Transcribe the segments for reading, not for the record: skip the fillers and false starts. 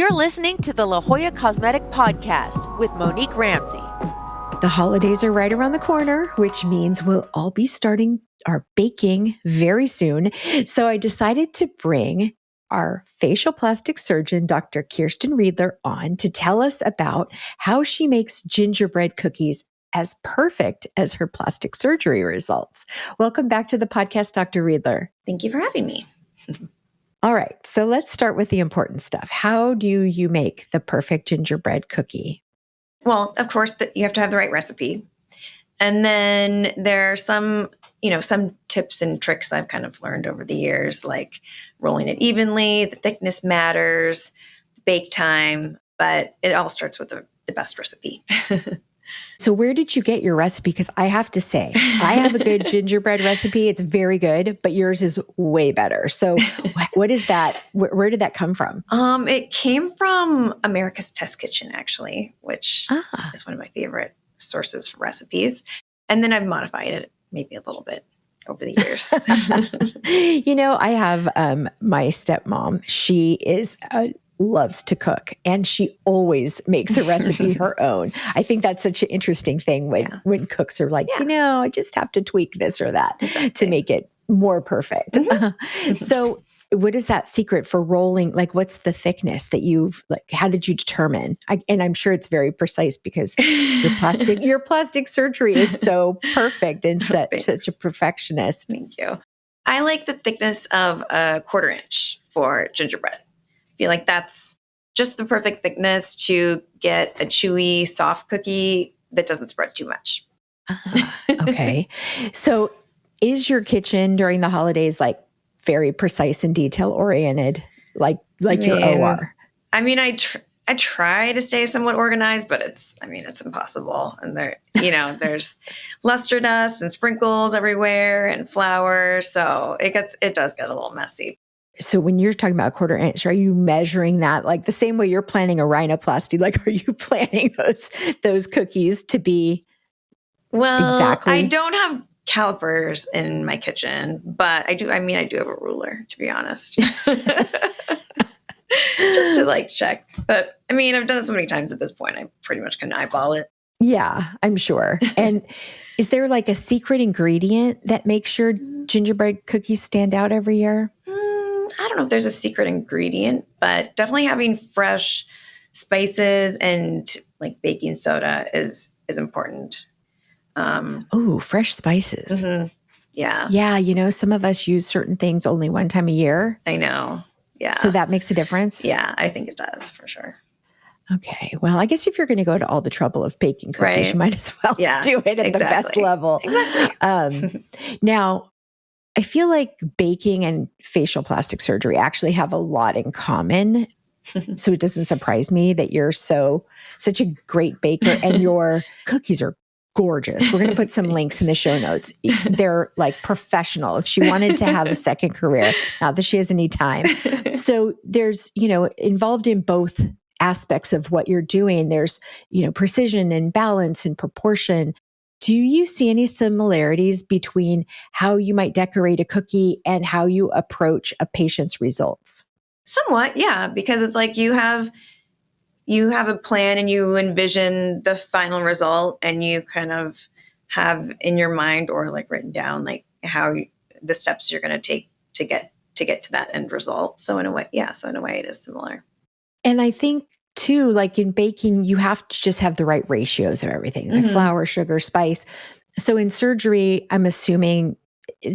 You're listening to the La Jolla Cosmetic Podcast with Monique Ramsey. The holidays are right around the corner, which means we'll all be starting our baking very soon. So I decided to bring our facial plastic surgeon, Dr. Kiersten Riedler, on to tell us about how she makes gingerbread cookies as perfect as her plastic surgery results. Welcome back to the podcast, Dr. Riedler. Thank you for having me. All right, so let's start with the important stuff. How do you make the perfect gingerbread cookie? Well, of course, you have to have the right recipe. And then there are some tips and tricks I've kind of learned over the years, like rolling it evenly, the thickness matters, bake time, but it all starts with the best recipe. So where did you get your recipe? Because I have to say, I have a good gingerbread recipe. It's very good, but yours is way better. So what is that? Where did that come from? It came from America's Test Kitchen, actually, which is one of my favorite sources for recipes. And then I've modified it maybe a little bit over the years. I have my stepmom. She loves to cook, and she always makes a recipe her own. I think that's such an interesting thing when cooks are like, I just have to tweak this or that to make it more perfect. Mm-hmm. So what is that secret for rolling? Like, what's the thickness that how did you determine? And I'm sure it's very precise because your plastic surgery is so perfect and such a perfectionist. Thank you. I like the thickness of a 1/4 inch for gingerbread. I feel like that's just the perfect thickness to get a chewy, soft cookie that doesn't spread too much. Okay. So is your kitchen during the holidays like very precise and detail oriented, like your OR? I mean, I try to stay somewhat organized, but it's impossible. And there's luster dust and sprinkles everywhere and flour. So it does get a little messy. So when you're talking about 1/4 inch, are you measuring that like the same way you're planning a rhinoplasty? Like, are you planning those cookies to be exactly? I don't have calipers in my kitchen, but I do have a ruler, to be honest. Just to check. But I've done it so many times at this point, I pretty much can eyeball it. Yeah, I'm sure. And is there like a secret ingredient that makes your gingerbread cookies stand out every year? I don't know if there's a secret ingredient, but definitely having fresh spices and like baking soda is important. Fresh spices. Mm-hmm. Yeah. Yeah. Some of us use certain things only one time a year. I know. Yeah. So that makes a difference? Yeah, I think it does for sure. Okay. Well, I guess if you're going to go to all the trouble of baking cookies, right. You might as well do it at the best level. Exactly. Now, I feel like baking and facial plastic surgery actually have a lot in common. So it doesn't surprise me that you're such a great baker and your cookies are gorgeous. We're going to put some links in the show notes. They're like professional. If she wanted to have a second career, not that she has any time. So there's, involved in both aspects of what you're doing. There's, precision and balance and proportion. Do you see any similarities between how you might decorate a cookie and how you approach a patient's results? Somewhat, yeah, because it's like you have a plan and you envision the final result and you kind of have in your mind or like written down like the steps you're going to take to get to that end result. So in a way, it is similar. And I think too, like in baking, you have to just have the right ratios of everything, like flour, sugar, spice. So in surgery, I'm assuming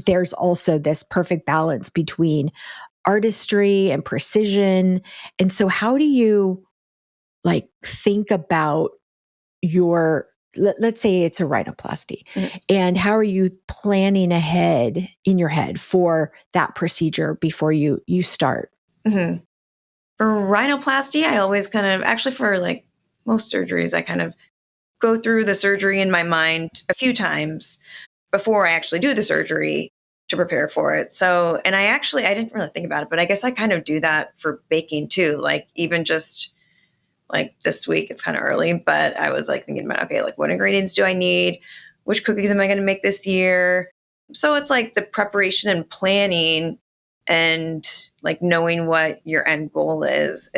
there's also this perfect balance between artistry and precision. And so how do you think about let's say it's a rhinoplasty, and how are you planning ahead in your head for that procedure before you start? Mm-hmm. For rhinoplasty, I always for like most surgeries, I kind of go through the surgery in my mind a few times before I actually do the surgery to prepare for it. So, and I didn't really think about it, but I guess I kind of do that for baking too. Like even just like this week, it's kind of early, but I was like thinking about, okay, like what ingredients do I need? Which cookies am I going to make this year? So it's like the preparation and planning and like knowing what your end goal is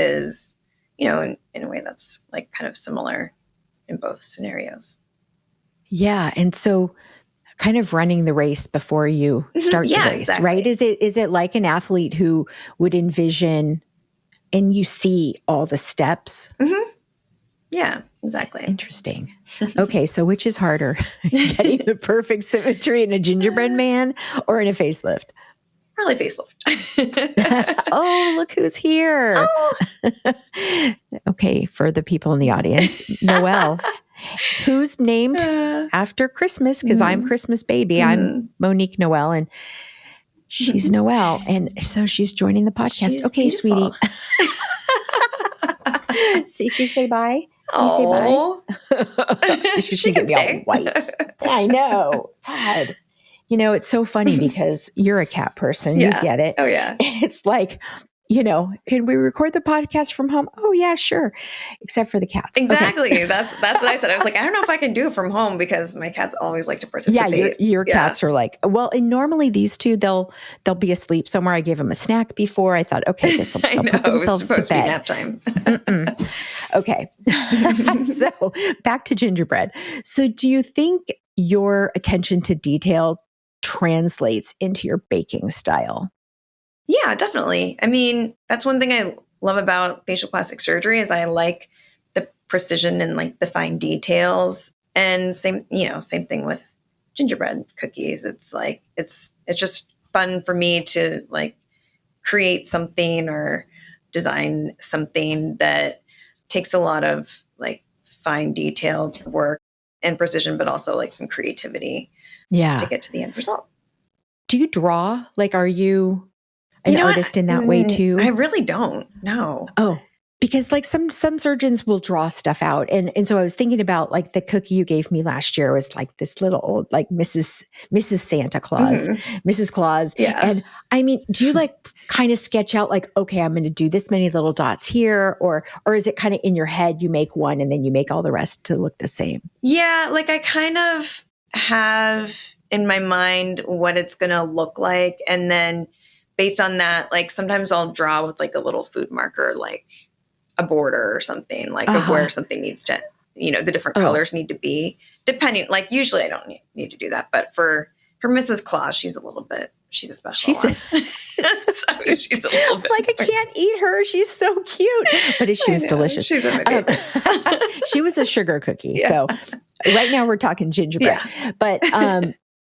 in a way that's like kind of similar in both scenarios. Yeah. And so kind of running the race before you start the race, exactly. right? Is it like an athlete who would envision and you see all the steps? Yeah, exactly. Interesting. Okay, so which is harder, getting the perfect symmetry in a gingerbread man or in a facelift? Probably facelift. Oh, look who's here. Oh. Okay, for the people in the audience, Noelle, who's named after Christmas, because I'm Christmas baby. I'm Monique Noelle, and she's Noelle. And so she's joining the podcast. She's okay, beautiful. sweetie. See, you say bye. You say Oh. bye. She's going to get me all white. I know. God. It's so funny because you're a cat person. You get it. Oh, yeah. It's like, can we record the podcast from home? Oh, yeah, sure. Except for the cats. Exactly. Okay. That's what I said. I was like, I don't know if I can do it from home because my cats always like to participate. Yeah, your cats are like, well, and normally these two, they'll be asleep somewhere. I gave them a snack before. I thought, okay, they'll put themselves to bed. Nap time. Okay. So back to gingerbread. So do you think your attention to detail translates into your baking style? Yeah, definitely. I mean, that's one thing I love about facial plastic surgery is I like the precision and like the fine details. And same thing with gingerbread cookies. It's like it's just fun for me to like create something or design something that takes a lot of like fine detailed work and precision, but also like some creativity to get to the end result. Do you draw? Like, are you an artist in that way too? I really don't. No. Oh, because like some surgeons will draw stuff out. And so I was thinking about like the cookie you gave me last year was like this little old, like Mrs. Santa Claus, Mrs. Claus. Yeah. And I mean, do you like kind of sketch out like, okay, I'm going to do this many little dots here, or is it kind of in your head, you make one and then you make all the rest to look the same? Yeah. Like I kind of have in my mind what it's going to look like. And then based on that, like sometimes I'll draw with like a little food marker, like a border or something, like of where something needs to, the different colors need to be depending. Like usually I don't need to do that. But for Mrs. Claus, she's a special one. She's a little bit like, I can't eat her. She's so cute. But she was delicious. She's one of my favorites. She was a sugar cookie. Yeah. So right now we're talking gingerbread. Yeah. But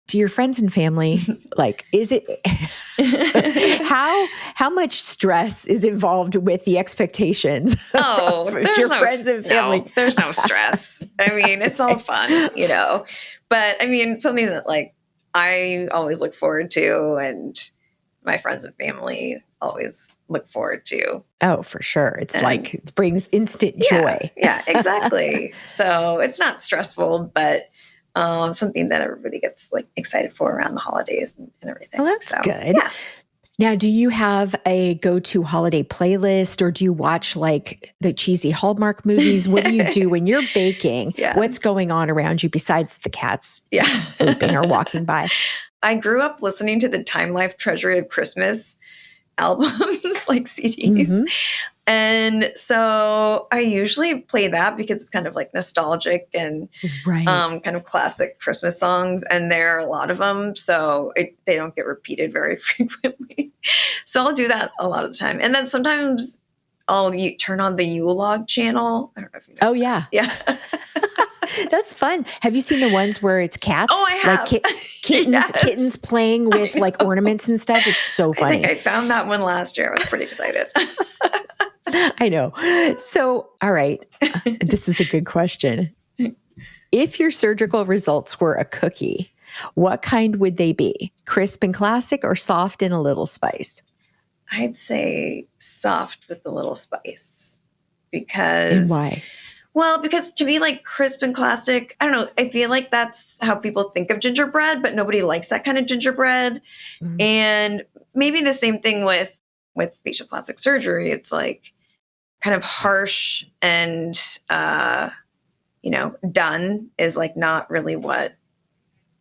do your friends and family, like, is it, how much stress is involved with the expectations? Oh, there's your friends and family. No, there's no stress. I mean, it's all fun, but I mean, something that like I always look forward to and my friends and family always look forward to. Oh, for sure. It's like, it brings instant joy. Yeah, exactly. So it's not stressful, but something that everybody gets like excited for around the holidays and everything. Well, that's good. Yeah. Now, do you have a go-to holiday playlist or do you watch like the cheesy Hallmark movies? What do you do when you're baking? What's going on around you besides the cats sleeping or walking by? I grew up listening to the Time Life Treasury of Christmas albums, like CDs. And so I usually play that because it's kind of like nostalgic and kind of classic Christmas songs. And there are a lot of them. So they don't get repeated very frequently. So I'll do that a lot of the time. And then sometimes I'll turn on the Yule log channel. I don't know if you know. Oh, yeah. Yeah. That's fun. Have you seen the ones where it's cats? Oh, I have. Like kittens playing with like ornaments and stuff. It's so funny. I think I found that one last year. I was pretty excited. I know. So, all right. This is a good question. If your surgical results were a cookie, what kind would they be? Crisp and classic or soft and a little spice? I'd say soft with a little spice. Because... And why? Well, because to be like crisp and classic, I don't know. I feel like that's how people think of gingerbread, but nobody likes that kind of gingerbread. And maybe the same thing with facial plastic surgery. It's like kind of harsh and, done is like not really what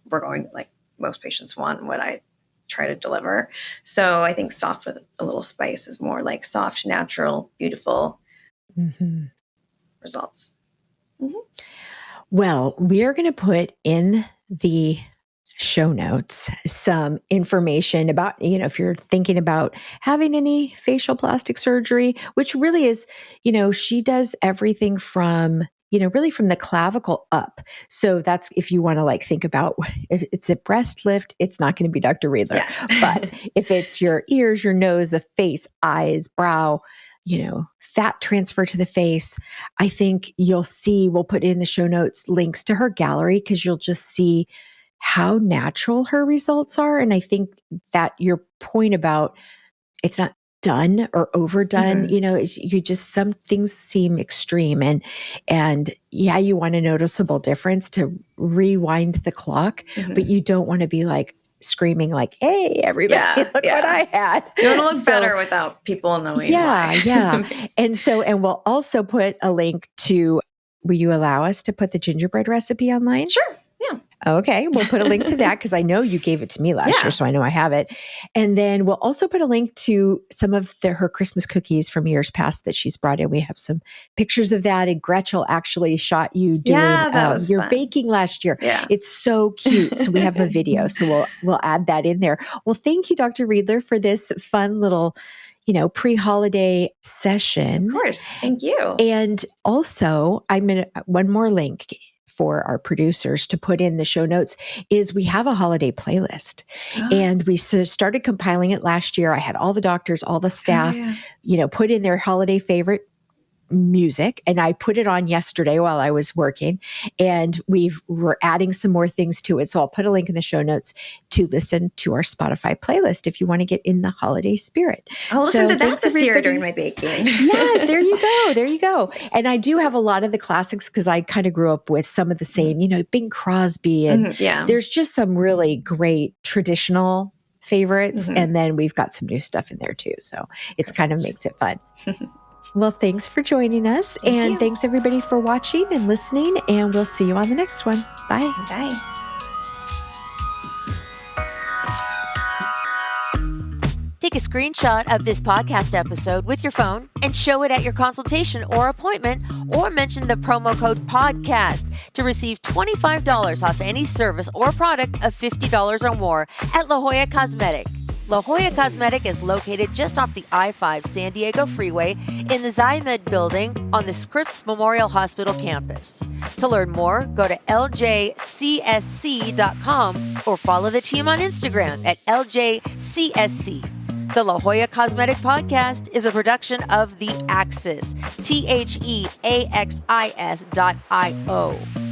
we're going, like most patients want and what I try to deliver. So I think soft with a little spice is more like soft, natural, beautiful, results. Well, we are going to put in the show notes some information about, if you're thinking about having any facial plastic surgery, which really is, she does everything from, really from the clavicle up. So that's, if you want to think about if it's a breast lift, it's not going to be Dr. Riedler. Yeah. But if it's your ears, your nose, the face, eyes, brow, fat transfer to the face, I think you'll see, we'll put in the show notes links to her gallery because you'll just see how natural her results are. And I think that your point about it's not done or overdone, you just, some things seem extreme and yeah, you want a noticeable difference to rewind the clock, but you don't want to be screaming hey, everybody, look what I had. You want to look better without people knowing why. Yeah. And we'll also put a link to, will you allow us to put the gingerbread recipe online? Sure. Yeah. Okay. We'll put a link to that because I know you gave it to me last year, so I know I have it. And then we'll also put a link to some of her Christmas cookies from years past that she's brought in. We have some pictures of that. And Gretchen actually shot you doing your fun. baking last year. Yeah. It's so cute. So we have a video. So we'll add that in there. Well, thank you, Dr. Riedler, for this fun little pre-holiday session. Of course. Thank you. And also, I'm going to, one more link for our producers to put in the show notes is we have a holiday playlist and we started compiling it last year. I had all the doctors, all the staff, put in their holiday favorite music, and I put it on yesterday while I was working, and we're adding some more things to it. So I'll put a link in the show notes to listen to our Spotify playlist if you want to get in the holiday spirit. I'll listen to that this year during my baking. Yeah, there you go. There you go. And I do have a lot of the classics because I kind of grew up with some of the same, Bing Crosby, and there's just some really great traditional favorites. And then we've got some new stuff in there too. So it's kind of makes it fun. Well, thanks for joining us. And thanks everybody for watching and listening. And we'll see you on the next one. Bye. Bye. Take a screenshot of this podcast episode with your phone and show it at your consultation or appointment, or mention the promo code PODCAST to receive $25 off any service or product of $50 or more at La Jolla Cosmetic. La Jolla Cosmetic is located just off the I-5 San Diego Freeway in the Zymed building on the Scripps Memorial Hospital campus. To learn more, go to LJCSC.com or follow the team on Instagram at LJCSC. The La Jolla Cosmetic Podcast is a production of The Axis, THEAXIS.io.